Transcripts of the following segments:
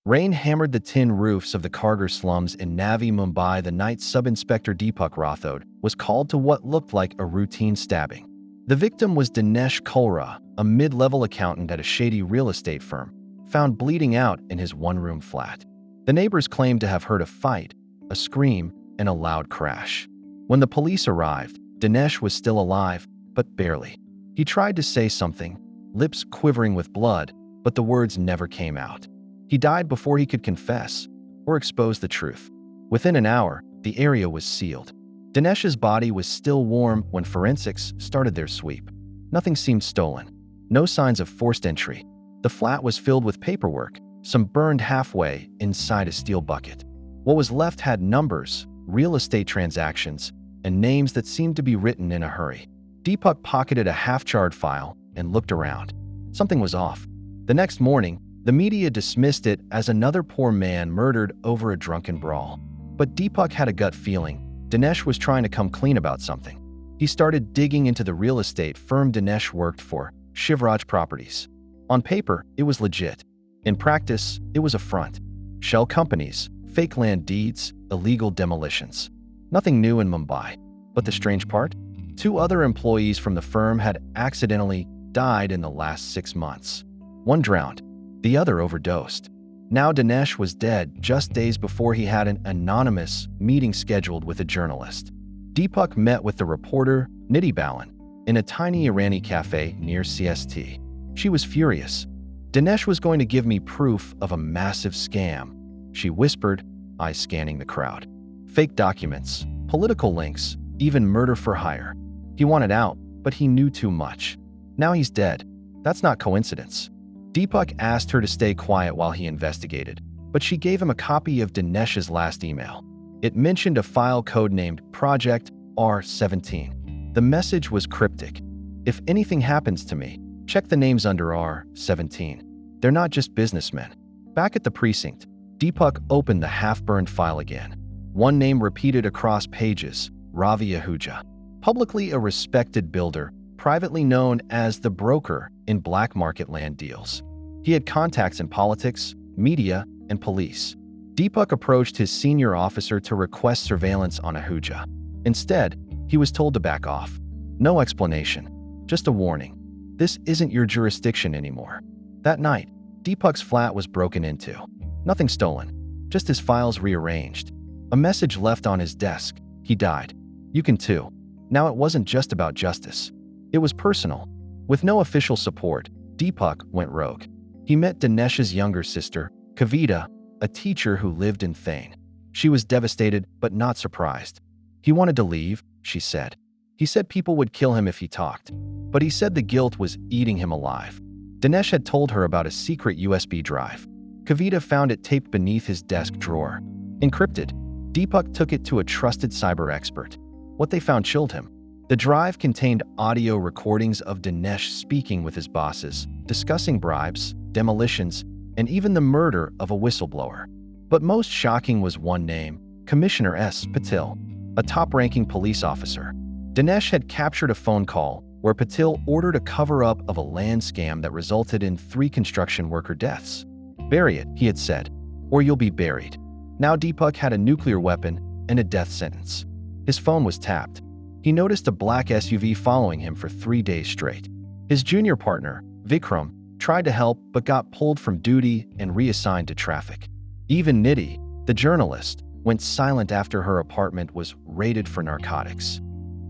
Rain hammered the tin roofs of the Kargar slums in Navi Mumbai the night Sub-Inspector Deepak Rathod was called to what looked like a routine stabbing. The victim was Dinesh Kolra, a mid-level accountant at a shady real estate firm, found bleeding out in his one-room flat. The neighbors claimed to have heard a fight, a scream, and a loud crash. When the police arrived, Dinesh was still alive, but barely. He tried to say something, lips quivering with blood, but the words never came out. He died before he could confess or expose the truth. Within an hour, the area was sealed. Dinesh's body was still warm when forensics started their sweep. Nothing seemed stolen. No signs of forced entry. The flat was filled with paperwork, some burned halfway inside a steel bucket. What was left had numbers, real estate transactions, and names that seemed to be written in a hurry. Deepak pocketed a half-charred file and looked around. Something was off. The next morning, the media dismissed it as another poor man murdered over a drunken brawl. But Deepak had a gut feeling. Dinesh was trying to come clean about something. He started digging into the real estate firm Dinesh worked for, Shivraj Properties. On paper, it was legit. In practice, it was a front. Shell companies, fake land deeds, illegal demolitions. Nothing new in Mumbai. But the strange part? 2 other employees from the firm had accidentally died in the last 6 months. One drowned. The other overdosed. Now Dinesh was dead just days before he had an anonymous meeting scheduled with a journalist. Deepak met with the reporter, Nidhi Balan, in a tiny Irani cafe near CST. She was furious. Dinesh was going to give me proof of a massive scam, she whispered, eyes scanning the crowd. Fake documents, political links, even murder for hire. He wanted out, but he knew too much. Now he's dead. That's not coincidence. Deepak asked her to stay quiet while he investigated, but she gave him a copy of Dinesh's last email. It mentioned a file codenamed Project R17. The message was cryptic. If anything happens to me, check the names under R17. They're not just businessmen. Back at the precinct, Deepak opened the half-burned file again. One name repeated across pages, Ravi Ahuja. Publicly a respected builder, privately known as the broker in black market land deals. He had contacts in politics, media, and police. Deepak approached his senior officer to request surveillance on Ahuja. Instead, he was told to back off. No explanation, just a warning. This isn't your jurisdiction anymore. That night, Deepak's flat was broken into. Nothing stolen, just his files rearranged. A message left on his desk. He died. You can too. Now it wasn't just about justice. It was personal. With no official support, Deepak went rogue. He met Dinesh's younger sister, Kavita, a teacher who lived in Thane. She was devastated but not surprised. He wanted to leave, she said. He said people would kill him if he talked, but he said the guilt was eating him alive. Dinesh had told her about a secret USB drive. Kavita found it taped beneath his desk drawer. Encrypted, Deepak took it to a trusted cyber expert. What they found chilled him. The drive contained audio recordings of Dinesh speaking with his bosses, discussing bribes, demolitions, and even the murder of a whistleblower. But most shocking was one name, Commissioner S. Patil, a top-ranking police officer. Dinesh had captured a phone call where Patil ordered a cover-up of a land scam that resulted in 3 construction worker deaths. Bury it, he had said, or you'll be buried. Now Deepak had a nuclear weapon and a death sentence. His phone was tapped. He noticed a black SUV following him for 3 days straight. His junior partner, Vikram, tried to help but got pulled from duty and reassigned to traffic. Even Nidhi, the journalist, went silent after her apartment was raided for narcotics.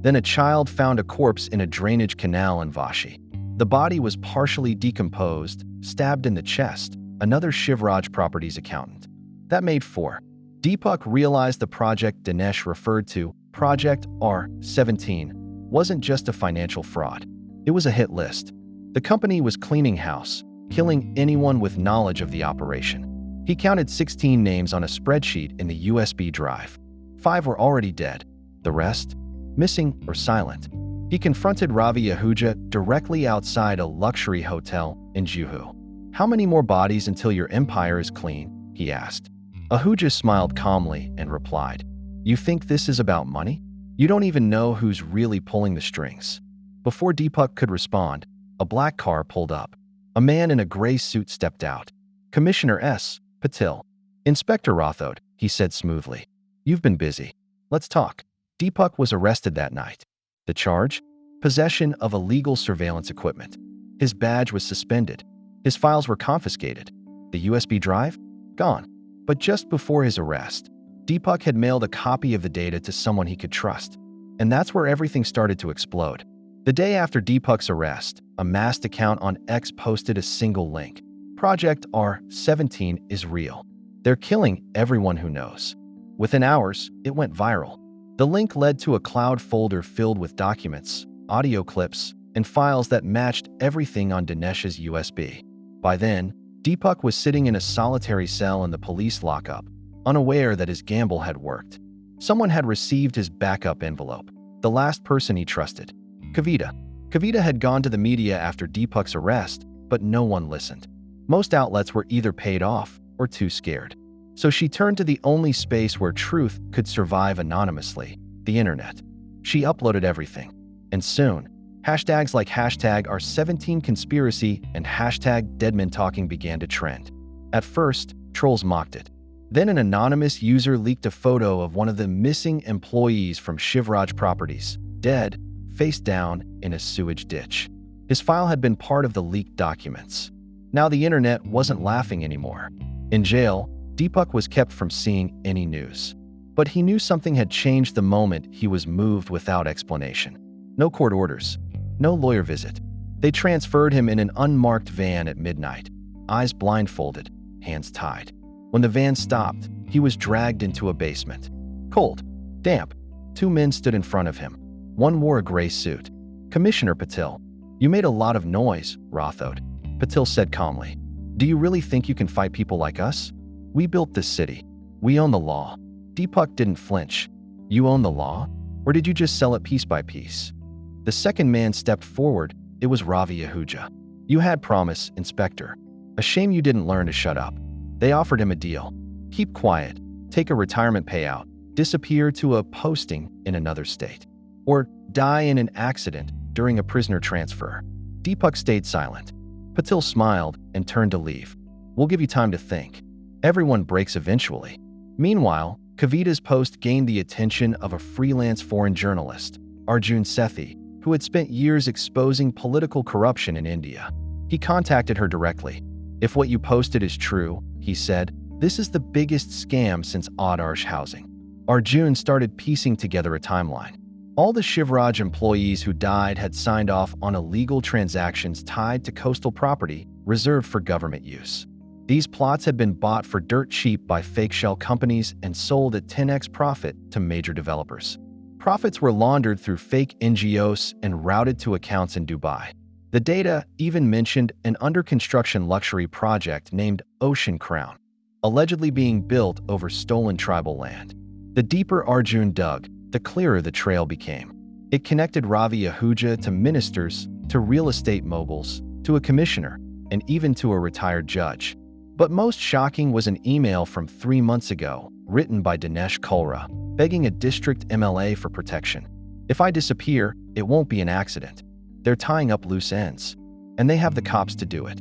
Then a child found a corpse in a drainage canal in Vashi. The body was partially decomposed, stabbed in the chest, another Shivraj Properties accountant. That made 4. Deepak realized the project Dinesh referred to, Project R17, wasn't just a financial fraud. It was a hit list. The company was cleaning house, killing anyone with knowledge of the operation. He counted 16 names on a spreadsheet in the USB drive. 5 were already dead. The rest? Missing or silent. He confronted Ravi Ahuja directly outside a luxury hotel in Juhu. How many more bodies until your empire is clean? He asked. Ahuja smiled calmly and replied, You think this is about money? You don't even know who's really pulling the strings. Before Deepak could respond, a black car pulled up. A man in a gray suit stepped out. Commissioner S., Patil. Inspector Rathod, he said smoothly. You've been busy. Let's talk. Deepak was arrested that night. The charge? Possession of illegal surveillance equipment. His badge was suspended. His files were confiscated. The USB drive? Gone. But just before his arrest, Deepak had mailed a copy of the data to someone he could trust. And that's where everything started to explode. The day after Deepak's arrest, a masked account on X posted a single link. Project R17 is real. They're killing everyone who knows. Within hours, it went viral. The link led to a cloud folder filled with documents, audio clips, and files that matched everything on Dinesh's USB. By then, Deepak was sitting in a solitary cell in the police lockup, unaware that his gamble had worked. Someone had received his backup envelope, the last person he trusted. Kavita. Kavita had gone to the media after Deepak's arrest, but no one listened. Most outlets were either paid off or too scared. So she turned to the only space where truth could survive anonymously, the internet. She uploaded everything. And soon, hashtags like #R17conspiracy and #deadmentalking began to trend. At first, trolls mocked it. Then an anonymous user leaked a photo of one of the missing employees from Shivraj Properties, dead, face down in a sewage ditch. His file had been part of the leaked documents. Now the internet wasn't laughing anymore. In jail, Deepak was kept from seeing any news. But he knew something had changed the moment he was moved without explanation. No court orders. No lawyer visit. They transferred him in an unmarked van at midnight, eyes blindfolded, hands tied. When the van stopped, he was dragged into a basement. Cold, damp. Two men stood in front of him. One wore a gray suit. Commissioner Patil. You made a lot of noise, Rathod. Patil said calmly. Do you really think you can fight people like us? We built this city. We own the law. Deepak didn't flinch. You own the law? Or did you just sell it piece by piece? The second man stepped forward. It was Ravi Ahuja. You had promise, Inspector. A shame you didn't learn to shut up. They offered him a deal. Keep quiet, take a retirement payout, disappear to a posting in another state, or die in an accident during a prisoner transfer. Deepak stayed silent. Patil smiled and turned to leave. We'll give you time to think. Everyone breaks eventually. Meanwhile, Kavita's post gained the attention of a freelance foreign journalist, Arjun Sethi, who had spent years exposing political corruption in India. He contacted her directly. If what you posted is true, he said, this is the biggest scam since Adarsh housing. Arjun started piecing together a timeline. All the Shivraj employees who died had signed off on illegal transactions tied to coastal property reserved for government use. These plots had been bought for dirt cheap by fake shell companies and sold at 10x profit to major developers. Profits were laundered through fake NGOs and routed to accounts in Dubai. The data even mentioned an under-construction luxury project named Ocean Crown, allegedly being built over stolen tribal land. The deeper Arjun dug, the clearer the trail became. It connected Ravi Ahuja to ministers, to real estate moguls, to a commissioner, and even to a retired judge. But most shocking was an email from 3 months ago, written by Dinesh Kulra, begging a district MLA for protection. If I disappear, it won't be an accident. They're tying up loose ends, and they have the cops to do it.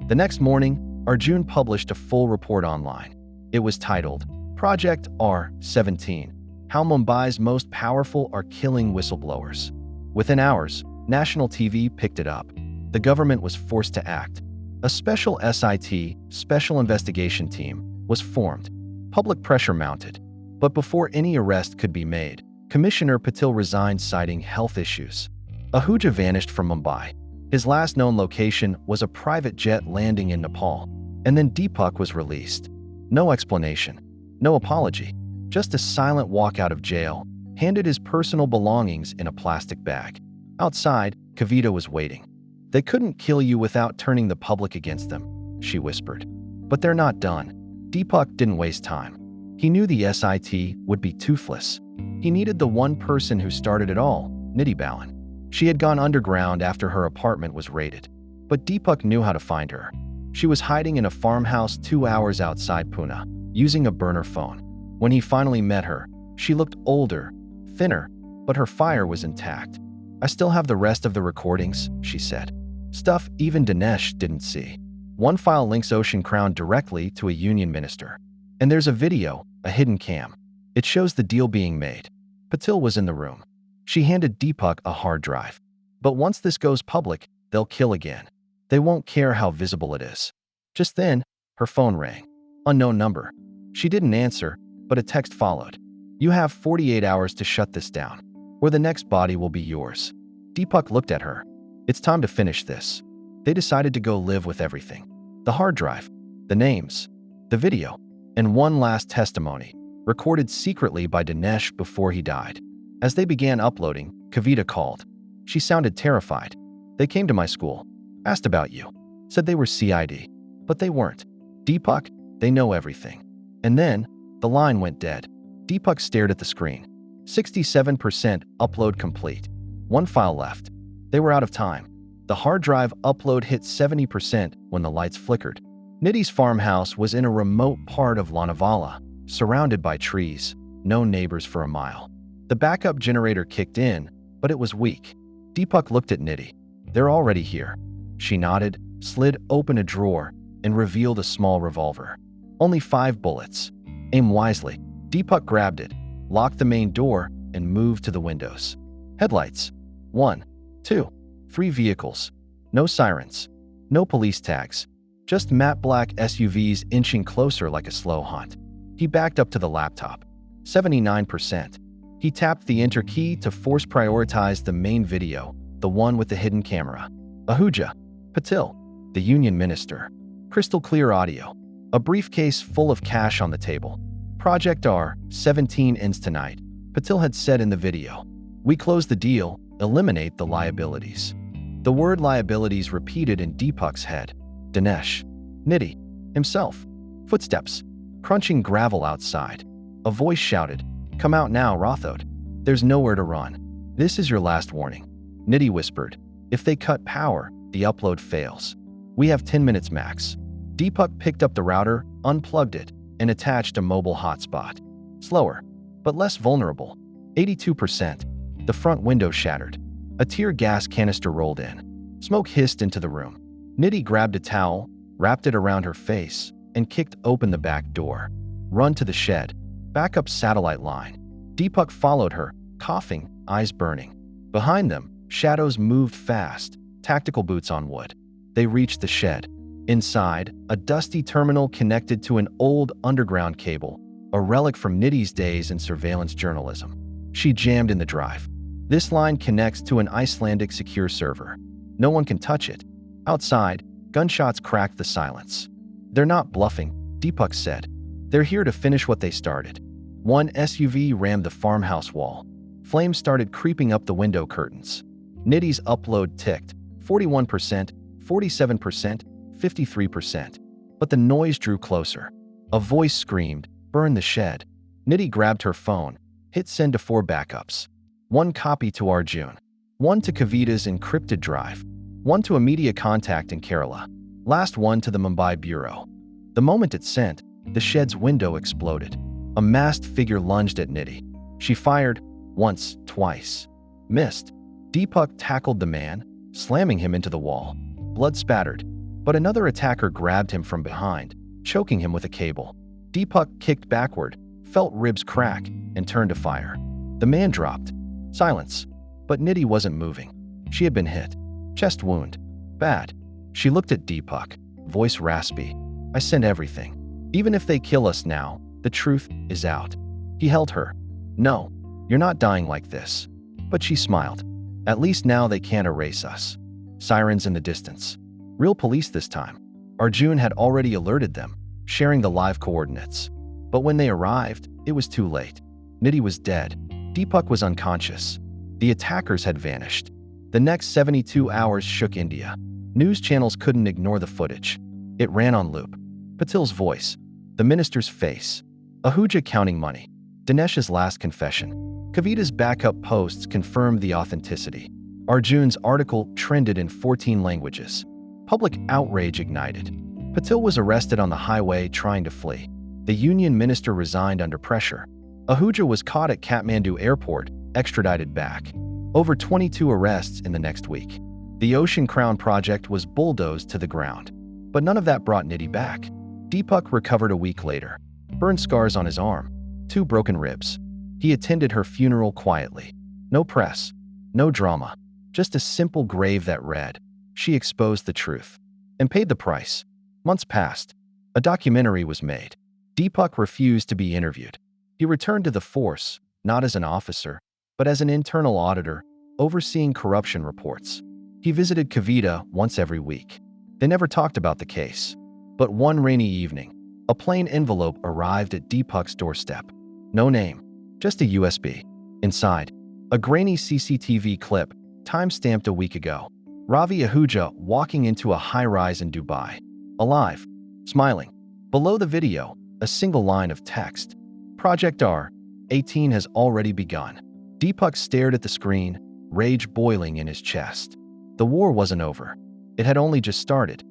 The next morning, Arjun published a full report online. It was titled, Project R17, How Mumbai's Most Powerful Are Killing Whistleblowers. Within hours, national TV picked it up. The government was forced to act. A special SIT, Special Investigation Team, was formed. Public pressure mounted. But before any arrest could be made, Commissioner Patil resigned citing health issues. Ahuja vanished from Mumbai. His last known location was a private jet landing in Nepal. And then Deepak was released. No explanation, no apology, just a silent walk out of jail, handed his personal belongings in a plastic bag. Outside, Kavita was waiting. They couldn't kill you without turning the public against them, she whispered. But they're not done. Deepak didn't waste time. He knew the SIT would be toothless. He needed the one person who started it all, Nidhi Balan. She had gone underground after her apartment was raided. But Deepak knew how to find her. She was hiding in a farmhouse 2 hours outside Pune, using a burner phone. When he finally met her, she looked older, thinner, but her fire was intact. I still have the rest of the recordings, she said. Stuff even Dinesh didn't see. One file links Ocean Crown directly to a union minister. And there's a video, a hidden cam. It shows the deal being made. Patil was in the room. She handed Deepak a hard drive. But once this goes public, they'll kill again. They won't care how visible it is. Just then, her phone rang. Unknown number. She didn't answer, but a text followed. You have 48 hours to shut this down, or the next body will be yours. Deepak looked at her. It's time to finish this. They decided to go live with everything. The hard drive, the names, the video, and one last testimony, recorded secretly by Dinesh before he died. As they began uploading, Kavita called. She sounded terrified. They came to my school, asked about you, said they were CID, but they weren't. Deepak, they know everything. And then, the line went dead. Deepak stared at the screen. 67% upload complete. One file left. They were out of time. The hard drive upload hit 70% when the lights flickered. Nidhi's farmhouse was in a remote part of Lonavala, surrounded by trees, no neighbors for a mile. The backup generator kicked in, but it was weak. Deepak looked at Nidhi. They're already here. She nodded, slid open a drawer, and revealed a small revolver. Only 5 bullets. Aim wisely. Deepak grabbed it, locked the main door, and moved to the windows. Headlights. 1, 2, 3 vehicles. No sirens. No police tags. Just matte black SUVs inching closer like a slow hunt. He backed up to the laptop. 79%. He tapped the enter key to force prioritize the main video, the one with the hidden camera. Ahuja. Patil. The union minister. Crystal clear audio. A briefcase full of cash on the table. Project R, 17 ends tonight. Patil had said in the video. We close the deal, eliminate the liabilities. The word liabilities repeated in Deepak's head. Dinesh. Nidhi. Himself. Footsteps. Crunching gravel outside. A voice shouted, Come out now, Rathod. There's nowhere to run. This is your last warning. Nidhi whispered. If they cut power, the upload fails. We have 10 minutes max. Deepak picked up the router, unplugged it, and attached a mobile hotspot. Slower, but less vulnerable. 82%. The front window shattered. A tear gas canister rolled in. Smoke hissed into the room. Nidhi grabbed a towel, wrapped it around her face, and kicked open the back door. Run to the shed. Backup satellite line. Deepak followed her, coughing, eyes burning. Behind them, shadows moved fast, tactical boots on wood. They reached the shed. Inside, a dusty terminal connected to an old underground cable, a relic from Nidhi's days in surveillance journalism. She jammed in the drive. This line connects to an Icelandic secure server. No one can touch it. Outside, gunshots cracked the silence. They're not bluffing, Deepak said. They're here to finish what they started. One SUV rammed the farmhouse wall. Flames started creeping up the window curtains. Nidhi's upload ticked. 41%, 47%, 53%. But the noise drew closer. A voice screamed, Burn the shed. Nidhi grabbed her phone, hit send to 4 backups. 1 copy to Arjun. 1 to Kavita's encrypted drive. 1 to a media contact in Kerala. Last one to the Mumbai bureau. The moment it sent, the shed's window exploded. A masked figure lunged at Nidhi. She fired, once, twice. Missed. Deepak tackled the man, slamming him into the wall. Blood spattered. But another attacker grabbed him from behind, choking him with a cable. Deepak kicked backward, felt ribs crack, and turned to fire. The man dropped. Silence. But Nidhi wasn't moving. She had been hit. Chest wound. Bad. She looked at Deepak, voice raspy. I sent everything. Even if they kill us now, the truth is out. He held her. No, you're not dying like this. But she smiled. At least now they can't erase us. Sirens in the distance. Real police this time. Arjun had already alerted them, sharing the live coordinates. But when they arrived, it was too late. Nidhi was dead. Deepak was unconscious. The attackers had vanished. The next 72 hours shook India. News channels couldn't ignore the footage. It ran on loop. Patil's voice. The minister's face. Ahuja counting money. Dinesh's last confession. Kavita's backup posts confirmed the authenticity. Arjun's article trended in 14 languages. Public outrage ignited. Patil was arrested on the highway trying to flee. The union minister resigned under pressure. Ahuja was caught at Kathmandu airport, extradited back. Over 22 arrests in the next week. The Ocean Crown project was bulldozed to the ground. But none of that brought Nidhi back. Deepak recovered a week later. Burn scars on his arm, 2 broken ribs. He attended her funeral quietly. No press, no drama, just a simple grave that read, "She exposed the truth," and paid the price. Months passed. A documentary was made. Deepak refused to be interviewed. He returned to the force, not as an officer, but as an internal auditor, overseeing corruption reports. He visited Kavita once every week. They never talked about the case. But one rainy evening, a plain envelope arrived at Deepak's doorstep. No name, just a USB. Inside, a grainy CCTV clip, time-stamped a week ago. Ravi Ahuja walking into a high-rise in Dubai. Alive, smiling. Below the video, a single line of text. Project R-18 has already begun. Deepak stared at the screen, rage boiling in his chest. The war wasn't over. It had only just started.